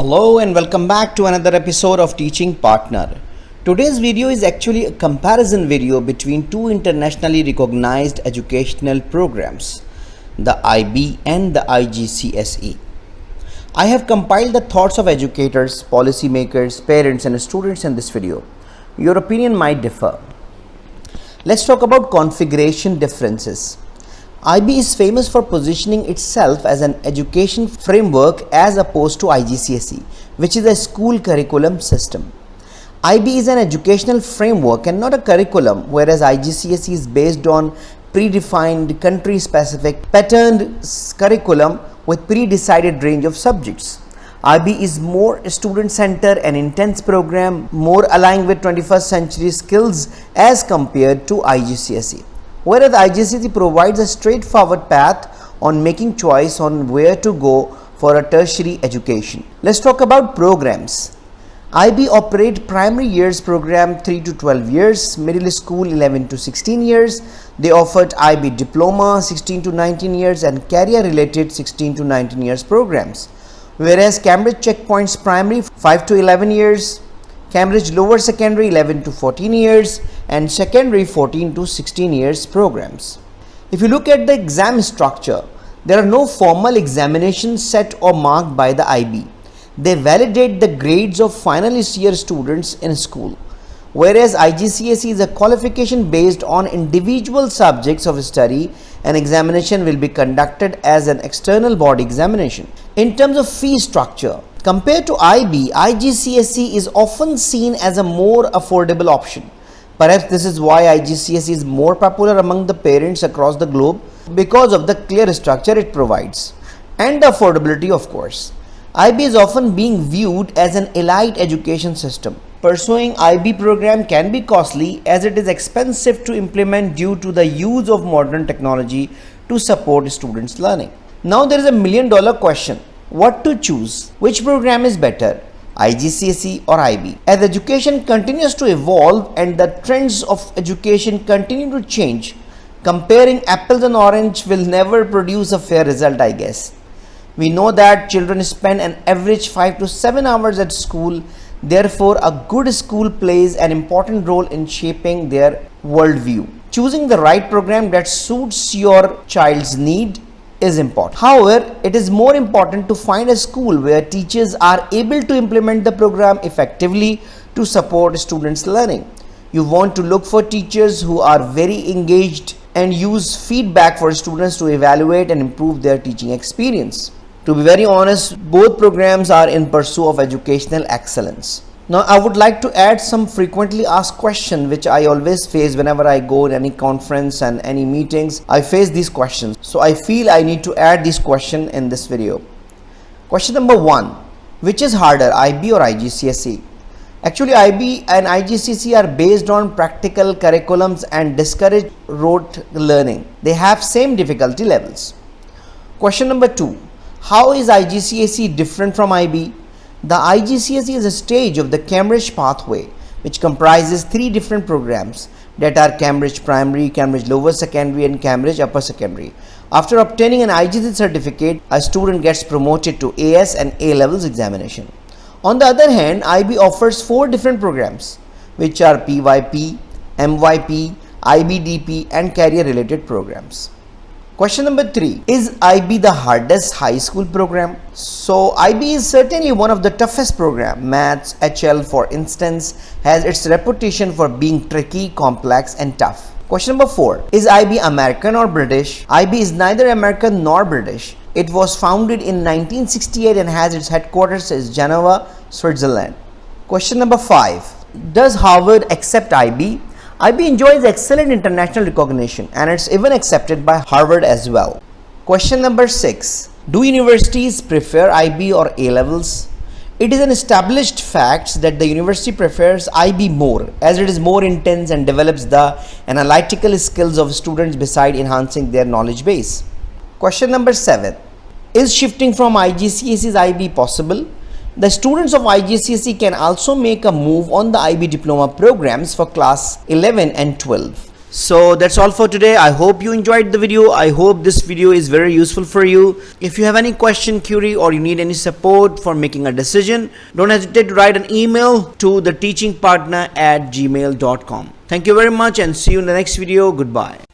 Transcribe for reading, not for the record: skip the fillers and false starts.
Hello and welcome back to another episode of Teaching Partner. Today's video is actually a comparison video between two internationally recognized educational programs, the IB and the IGCSE. I have compiled the thoughts of educators, policymakers, parents and students in this video. Your opinion might differ. Let's talk about configuration differences. IB is famous for positioning itself as an education framework as opposed to IGCSE, which is a school curriculum system. IB is an educational framework and not a curriculum, whereas IGCSE is based on predefined country-specific patterned curriculum with pre-decided range of subjects. IB is more student-centered and intense program, more aligned with 21st century skills as compared to IGCSE. Whereas IGCSE provides a straightforward path on making choice on where to go for a tertiary education. Let's talk about programs. IB operate primary years program 3 to 12 years, middle school 11 to 16 years. They offered IB Diploma 16 to 19 years and career related 16 to 19 years programs. Whereas Cambridge Checkpoints primary 5 to 11 years, Cambridge Lower Secondary 11 to 14 years and Secondary 14 to 16 years programs. If you look at the exam structure, there are no formal examinations set or marked by the IB. They validate the grades of final year students in school. Whereas IGCSE is a qualification based on individual subjects of study, an examination will be conducted as an external body examination. In terms of fee structure, compared to IB, IGCSE is often seen as a more affordable option. Perhaps this is why IGCSE is more popular among the parents across the globe because of the clear structure it provides and the affordability, of course. IB is often being viewed as an elite education system. Pursuing IB program can be costly as it is expensive to implement due to the use of modern technology to support students' learning. Now there is a $1 million question. What to choose? Which program is better, IGCSE or IB? As education continues to evolve and the trends of education continue to change, comparing apples and oranges will never produce a fair result, I guess. We know that children spend an average 5 to 7 hours at school. Therefore, a good school plays an important role in shaping their worldview. Choosing the right program that suits your child's need is important. However, it is more important to find a school where teachers are able to implement the program effectively to support students' learning. You want to look for teachers who are very engaged and use feedback for students to evaluate and improve their teaching experience. To be very honest, both programs are in pursuit of educational excellence. Now, I would like to add some frequently asked questions which I always face whenever I go in any conference and any meetings. I face these questions. So I feel I need to add this question in this video. Question number 1. Which is harder, IB or IGCSE? Actually, IB and IGCSE are based on practical curriculums and discourage rote learning. They have same difficulty levels. Question number 2. How is IGCSE different from IB? The IGCSE is a stage of the Cambridge pathway which comprises 3 different programs that are Cambridge Primary, Cambridge Lower Secondary and Cambridge Upper Secondary. After obtaining an IGCSE certificate, a student gets promoted to AS and A levels examination. On the other hand, IB offers 4 different programs which are PYP, MYP, IBDP and career related programs. Question number 3. Is IB the hardest high school program? So IB is certainly one of the toughest programs. Maths, HL for instance, has its reputation for being tricky, complex and tough. Question number 4. Is IB American or British? IB is neither American nor British. It was founded in 1968 and has its headquarters in Geneva, Switzerland. Question number 5. Does Harvard accept IB? IB enjoys excellent international recognition and it's even accepted by Harvard as well. Question number 6. Do universities prefer IB or A levels? It is an established fact that the university prefers IB more as it is more intense and develops the analytical skills of students beside enhancing their knowledge base. Question number 7. Is shifting from IGCSE's IB possible? The students of IGCSE can also make a move on the IB Diploma programs for class 11 and 12. So that's all for today. I hope you enjoyed the video. I hope this video is very useful for you. If you have any question, query, or you need any support for making a decision, don't hesitate to write an email to theteachingpartner@gmail.com. Thank you very much and see you in the next video. Goodbye.